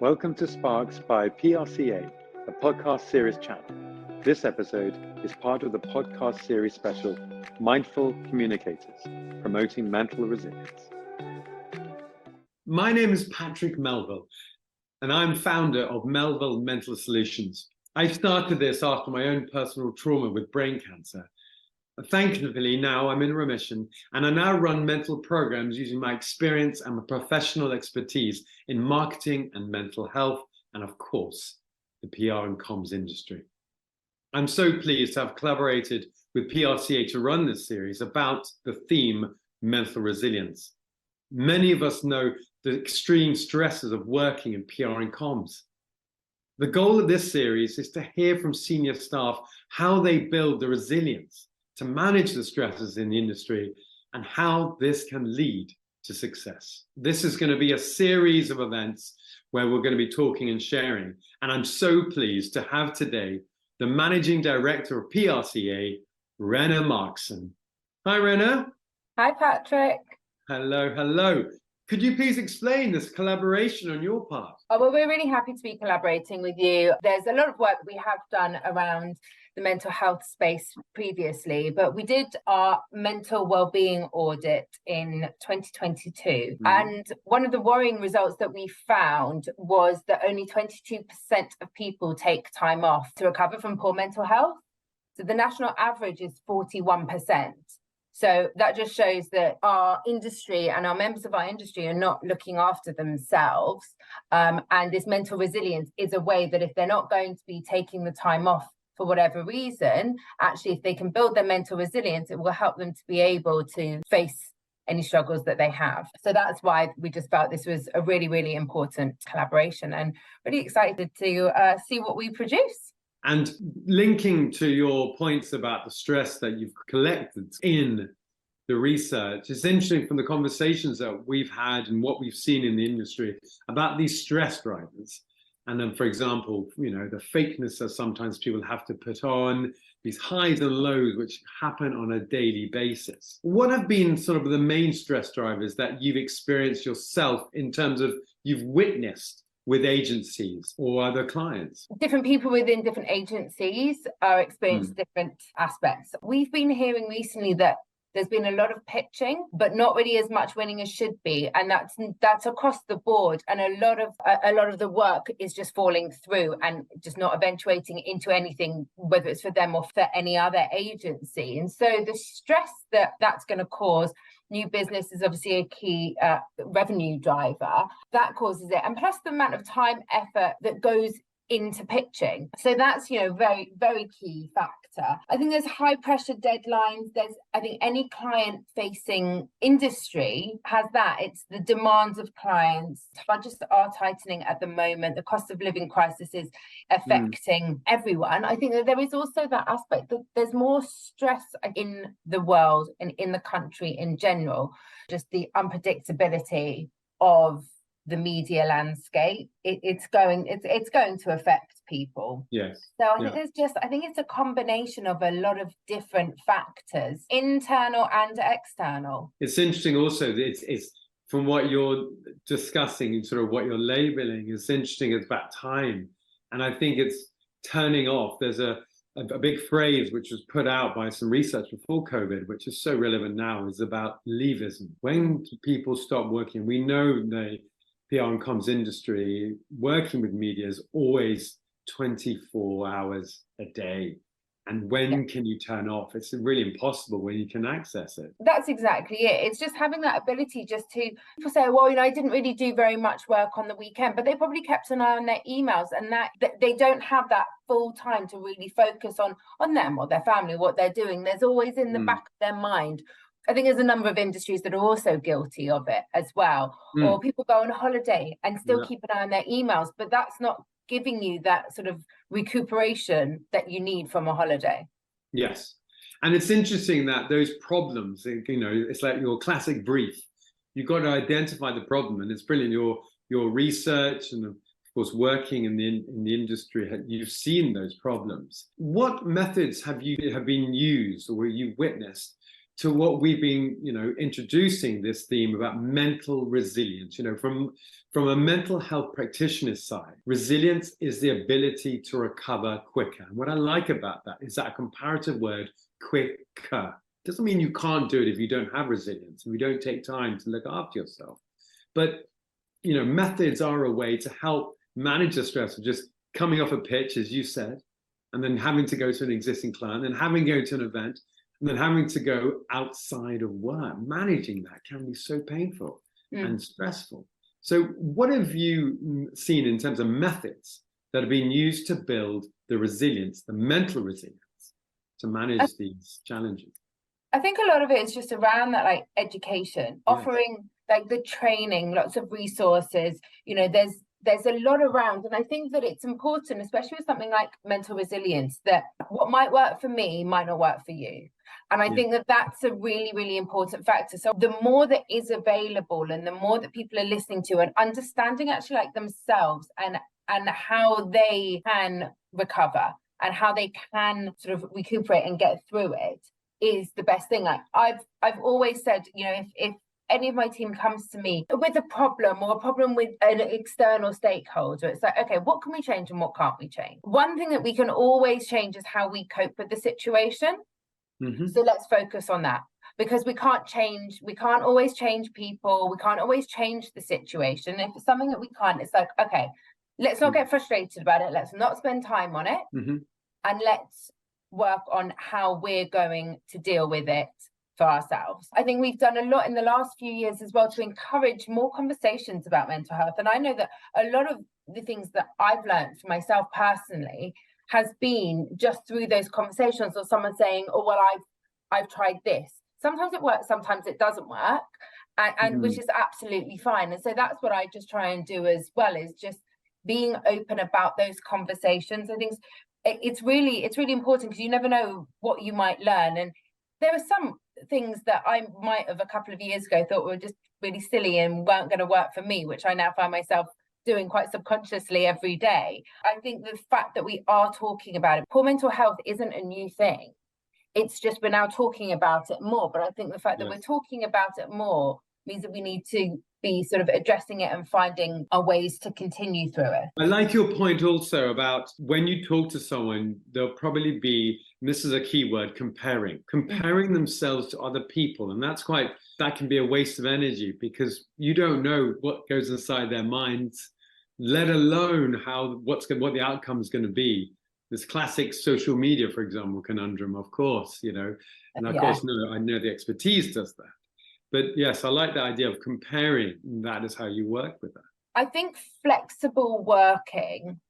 Welcome to Sparks by PRCA, a podcast series channel. This episode is part of the podcast series special, Mindful Communicators, Promoting Mental Resilience. My name is Patrick Melville, and I'm founder of Melville Mental Solutions. I started this after my own personal trauma with brain cancer. Thankfully, now I'm in remission, and I now run mental programs using my experience and my professional expertise in marketing and mental health, and of course, the PR and comms industry. I'm so pleased to have collaborated with PRCA to run this series about the theme mental resilience. Many of us know the extreme stresses of working in PR and comms. The goal of this series is to hear from senior staff how they build the resilience to manage the stresses in the industry and how this can lead to success. This is going to be a series of events where we're going to be talking and sharing. And I'm so pleased to have today the Managing Director of PRCA, Renna Markson. Hi, Renna. Hi, Patrick. Hello, hello. Could you please explain this collaboration on your part? Oh, well, we're really happy to be collaborating with you. There's a lot of work we have done around the mental health space previously, but we did our mental well-being audit in 2022. And one of the worrying results that we found was that only 22% of people take time off to recover from poor mental health. So the national average is 41%. So that just shows that our industry and our members of our industry are not looking after themselves. And this mental resilience is a way that if they're not going to be taking the time off for whatever reason, actually, if they can build their mental resilience, it will help them to be able to face any struggles that they have. So that's why we just felt this was a really, really important collaboration and really excited to see what we produce. And linking to your points about the stress that you've collected in the research, it's interesting from the conversations that we've had and what we've seen in the industry about these stress drivers. And then, for example, the fakeness that sometimes people have to put on, these highs and lows which happen on a daily basis. What have been sort of the main stress drivers that you've experienced yourself in terms of you've witnessed with agencies or other clients? Different people within different agencies are experiencing different aspects. We've been hearing recently that there's been a lot of pitching, but not really as much winning as should be, and that's across the board. And a lot of the work is just falling through and just not eventuating into anything, whether it's for them or for any other agency. And so the stress that's going to cause. New business is obviously a key revenue driver that causes it, and plus the amount of time, effort that goes into pitching. So that's very, very key factor. I think there's high pressure deadlines. I think any client facing industry has that. It's the demands of clients. Budgets are tightening at the moment. The cost of living crisis is affecting everyone. I think that there is also that aspect that there's more stress in the world and in the country in general. Just the unpredictability of the media landscape, it's going to affect people. Yes. So I think it's a combination of a lot of different factors, internal and external. It's interesting also that it's from what you're discussing and sort of what you're labeling, it's interesting, it's about time. And I think it's turning off. There's a big phrase which was put out by some research before COVID, which is so relevant now, is about leavism. When people stop working, we know the PR and comms industry, working with media is always 24 hours a day. And when can you turn off? It's really impossible when you can access it. That's exactly it. It's just having that ability just to, people say, well, I didn't really do very much work on the weekend, but they probably kept an eye on their emails, and that they don't have that full time to really focus on them or their family, what they're doing. There's always in the back of their mind. I think there's a number of industries that are also guilty of it as well. Or people go on holiday and still keep an eye on their emails, but that's not giving you that sort of recuperation that you need from a holiday. Yes. And it's interesting that those problems, it's like your classic brief. You've got to identify the problem, and it's brilliant. Your research and of course working in the industry, you've seen those problems. What methods have been used or you've witnessed to what we've been, introducing this theme about mental resilience. From a mental health practitioner's side, resilience is the ability to recover quicker. And what I like about that is that comparative word, quicker. Doesn't mean you can't do it if you don't have resilience, if you don't take time to look after yourself. But, methods are a way to help manage the stress of just coming off a pitch, as you said, and then having to go to an existing client, and having to go to an event, and then having to go outside of work. Managing that can be so painful and stressful. So what have you seen in terms of methods that have been used to build the resilience, the mental resilience, to manage these challenges? I think a lot of it is just around that, like, education, offering like the training, lots of resources. There's a lot around, and I think that it's important, especially with something like mental resilience, that what might work for me might not work for you. And I think that that's a really, really important factor. So the more that is available, and the more that people are listening to and understanding actually like themselves and how they can recover and how they can sort of recuperate and get through it, is the best thing. Like I've always said, if any of my team comes to me with a problem, or a problem with an external stakeholder, it's like, okay, what can we change and what can't we change? One thing that we can always change is how we cope with the situation. So let's focus on that, because we can't always change people, we can't always change the situation. If it's something that we can't, it's like, okay, let's not get frustrated about it, let's not spend time on it, and let's work on how we're going to deal with it for ourselves. I think we've done a lot in the last few years as well to encourage more conversations about mental health. And I know that a lot of the things that I've learned for myself personally has been just through those conversations, or someone saying, oh, well, I've tried this. Sometimes it works, sometimes it doesn't work, and which is absolutely fine. And so that's what I just try and do as well, is just being open about those conversations. I think it's really important, because you never know what you might learn. And there are some things that I might have a couple of years ago thought were just really silly and weren't going to work for me, which I now find myself doing quite subconsciously every day. I think the fact that we are talking about it, poor mental health isn't a new thing. It's just we're now talking about it more. But I think the fact that we're talking about it more means that we need to be sort of addressing it and finding our ways to continue through it. I like your point also about when you talk to someone, there'll probably be, and this is a key word, comparing themselves to other people. And that can be a waste of energy, because you don't know what goes inside their minds, let alone what the outcome is going to be. This classic social media, for example, conundrum, of course, and of course, I know the expertise does that. But yes, I like the idea of comparing. That is how you work with that. I think flexible working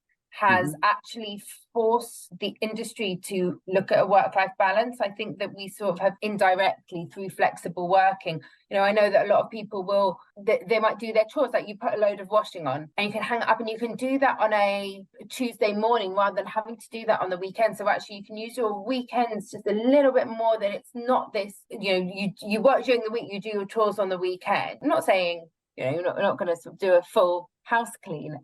has actually forced the industry to look at a work-life balance. I think that we sort of have indirectly, through flexible working, I know that a lot of people they might do their chores, like you put a load of washing on and you can hang it up, and you can do that on a Tuesday morning rather than having to do that on the weekend. So actually you can use your weekends just a little bit more, than it's not this, you work during the week, you do your chores on the weekend. I'm not saying you're not going to do a full house clean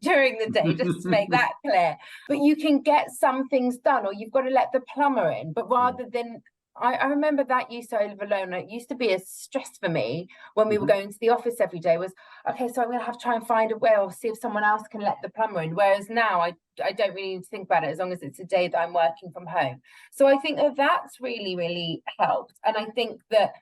during the day, just to make that clear. But you can get some things done, or you've got to let the plumber in. But rather than, I remember that used to live alone. It used to be a stress for me when we were going to the office every day, was, okay, so I'm going to have to try and find a way, or see if someone else can let the plumber in. Whereas now I don't really need to think about it, as long as it's a day that I'm working from home. So I think that's really, really helped. And I think that,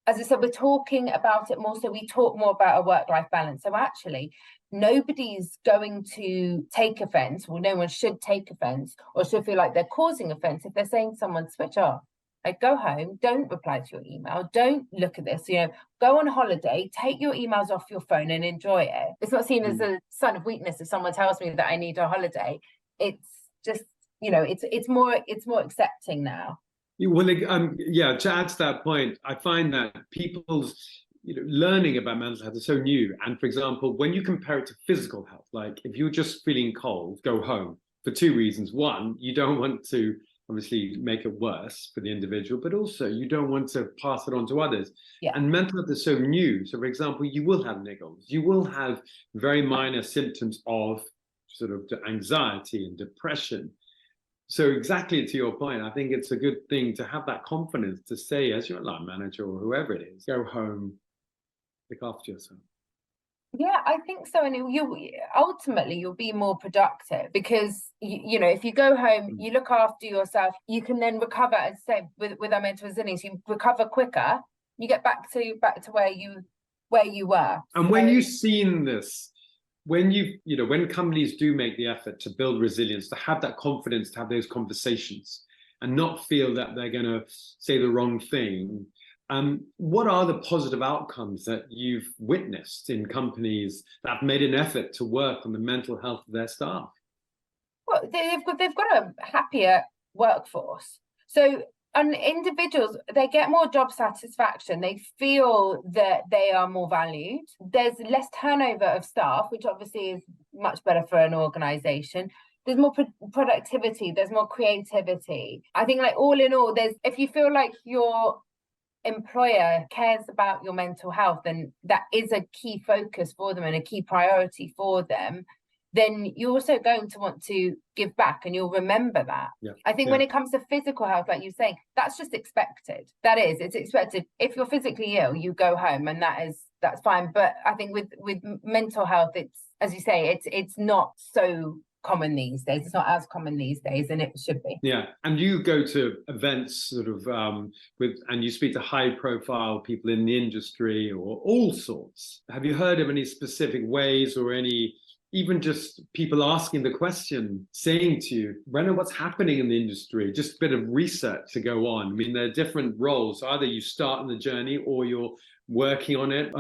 as I said, we're talking about it more, so we talk more about a work-life balance. So actually, nobody's going to take offence, well, no one should take offence or should feel like they're causing offence if they're saying to someone, switch off. Like, go home, don't reply to your email, don't look at this, go on holiday, take your emails off your phone and enjoy it. It's not seen as a sign of weakness if someone tells me that I need a holiday. It's just, it's more accepting now. Well, to add to that point, I find that people's learning about mental health is so new. And for example, when you compare it to physical health, like if you're just feeling cold, go home, for two reasons. One, you don't want to obviously make it worse for the individual, but also you don't want to pass it on to others. And mental health is so new. So for example, you will have niggles, you will have very minor symptoms of sort of anxiety and depression. So exactly to your point, I think it's a good thing to have that confidence to say, as your line manager or whoever it is, go home, look after yourself. Yeah, I think so. And ultimately you'll be more productive because you know, if you go home, you look after yourself, you can then recover, as I say, with our mental resilience, you recover quicker, you get back to where you were. And when you've seen this, when when companies do make the effort to build resilience, to have that confidence, to have those conversations and not feel that they're going to say the wrong thing, what are the positive outcomes that you've witnessed in companies that have made an effort to work on the mental health of their staff? Well, they've got a happier workforce. So, and individuals, they get more job satisfaction. They feel that they are more valued. There's less turnover of staff, which obviously is much better for an organization. There's more productivity. There's more creativity. I think, like, all in all, if you feel like your employer cares about your mental health, then that is a key focus for them and a key priority for them, then you're also going to want to give back and you'll remember that. I think when it comes to physical health, like you're saying, that's just expected. It's expected. If you're physically ill, you go home, and that's fine. But I think with mental health, it's, as you say, it's not so common these days. It's not as common these days, and it should be. Yeah, and you go to events sort of and you speak to high-profile people in the industry or all sorts. Have you heard of any specific ways or any, even just people asking the question, saying to you, Renna, what's happening in the industry? Just a bit of research to go on. I mean, there are different roles. Either you start in the journey or you're working on it.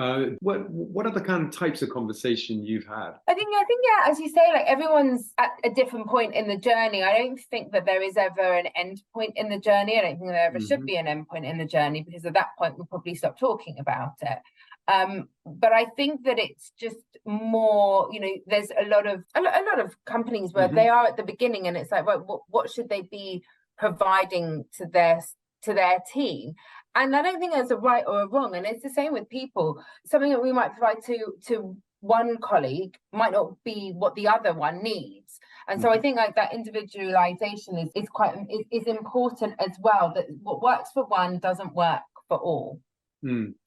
What are the kind of types of conversation you've had? I think yeah, as you say, like, everyone's at a different point in the journey. I don't think that there is ever an end point in the journey. I don't think there ever should be an end point in the journey, because at that point we'll probably stop talking about it. But I think that it's just more, there's a lot of companies where they are at the beginning, and it's like, well, what should they be providing to their team? And I don't think there's a right or a wrong. And it's the same with people. Something that we might provide to one colleague might not be what the other one needs. And so I think, like, that individualization is important as well, that what works for one doesn't work for all.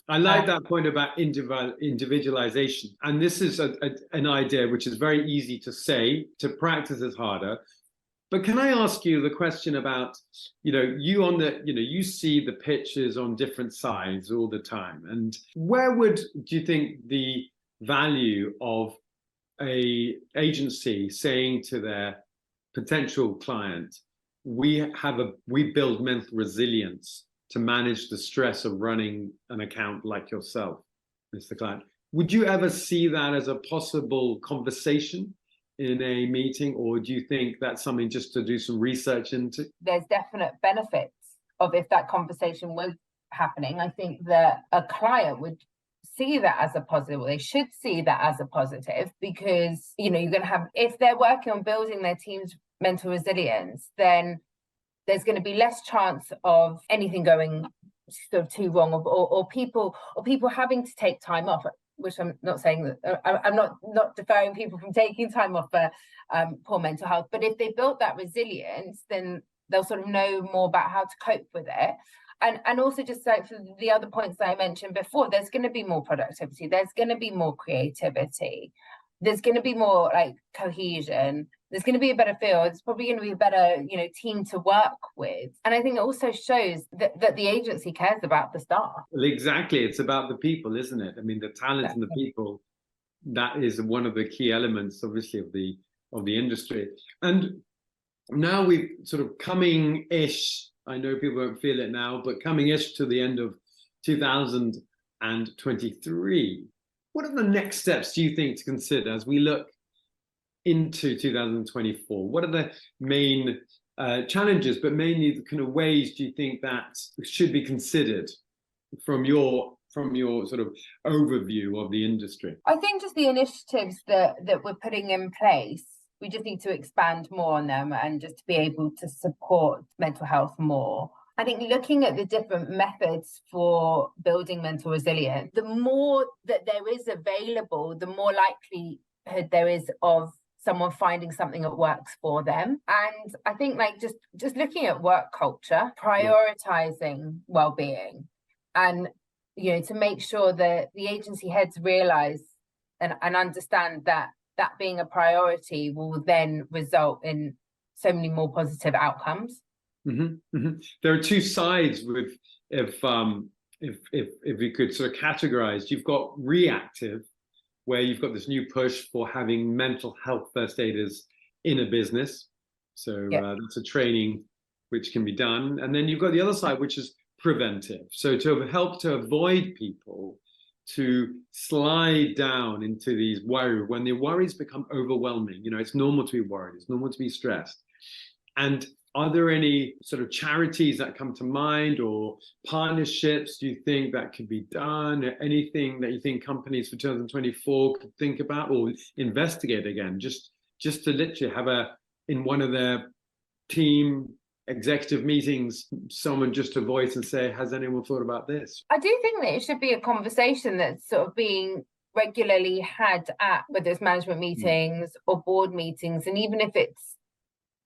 I like that point about individualization. And this is an idea which is very easy to say, to practice is harder. But can I ask you the question about, you see the pitches on different sides all the time. And where do you think the value of a agency saying to their potential client, we build mental resilience to manage the stress of running an account like yourself, Mr. Client? Would you ever see that as a possible conversation in a meeting, or do you think that's something just to do some research into? There's definite benefits of if that conversation was happening. I think that a client would see that as a positive, or they should see that as a positive, because you're going to have, if they're working on building their team's mental resilience, then there's going to be less chance of anything going sort of too wrong, or people having to take time off, which I'm not saying that I'm not deferring people from taking time off for poor mental health. But if they built that resilience, then they'll sort of know more about how to cope with it. And also, just like for the other points that I mentioned before, there's going to be more productivity, there's going to be more creativity, there's going to be more, like, cohesion, there's going to be a better feel, it's probably going to be a better team to work with. And I think it also shows that the agency cares about the staff. Well, exactly, it's about the people, isn't it? I mean, the talent and the people, that is one of the key elements, obviously, of the industry. And now we've sort of coming-ish, I know people won't feel it now, but coming-ish to the end of 2023. What are the next steps, do you think, to consider as we look into 2024? What are the main challenges, but mainly the kind of ways do you think that should be considered from your sort of overview of the industry? I think just the initiatives that we're putting in place, we just need to expand more on them, and just to be able to support mental health more. I think looking at the different methods for building mental resilience, the more that there is available, the more likelihood there is of someone finding something that works for them. And I think like just looking at work culture, prioritizing well-being, and to make sure that the agency heads realize and understand that being a priority will then result in so many more positive outcomes. There are two sides with, if we could sort of categorize, you've got reactive, where you've got this new push for having mental health first aiders in a business. So that's a training which can be done. And then you've got the other side, which is preventive. So to help to avoid people to slide down into these worries, when the worries become overwhelming. It's normal to be worried, it's normal to be stressed. And are there any sort of charities that come to mind, or partnerships do you think that could be done? Or anything that you think companies for 2024 could think about or investigate again, just to literally have in one of their team executive meetings, someone just to voice and say, has anyone thought about this? I do think that it should be a conversation that's sort of being regularly had at, whether it's management meetings or board meetings, and even if it's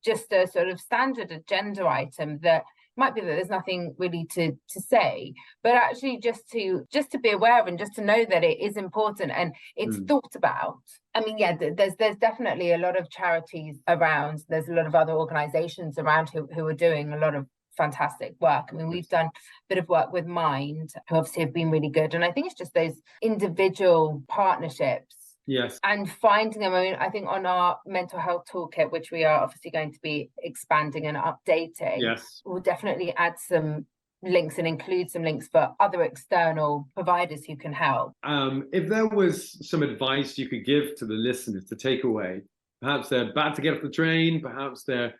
just a sort of standard agenda item, that might be that there's nothing really to say, but actually just to be aware of, and just to know that it is important and it's thought about. I mean, there's definitely a lot of charities around. There's a lot of other organizations around who are doing a lot of fantastic work. I mean, we've done a bit of work with Mind, who obviously have been really good. And I think it's just those individual partnerships. Yes. And finding them. I mean, I think on our mental health toolkit, which we are obviously going to be expanding and updating, we'll definitely add some links and include some links for other external providers who can help. If there was some advice you could give to the listeners to take away, perhaps they're about to get off the train, perhaps they're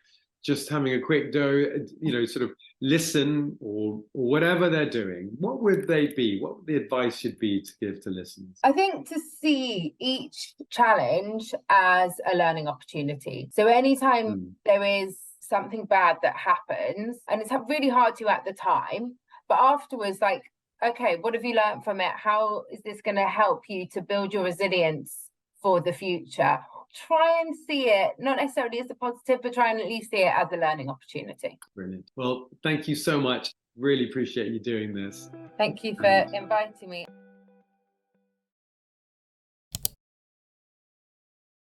just having a quick sort of listen, or whatever they're doing, what would they be? What would the advice should be to give to listeners? I think to see each challenge as a learning opportunity. So anytime there is something bad that happens, and it's really hard to at the time, but afterwards, like, okay, what have you learned from it? How is this going to help you to build your resilience for the future? Try and see it, not necessarily as a positive, but try and at least see it as a learning opportunity. Brilliant. Well, thank you so much. Really appreciate you doing this. Thank you for inviting me.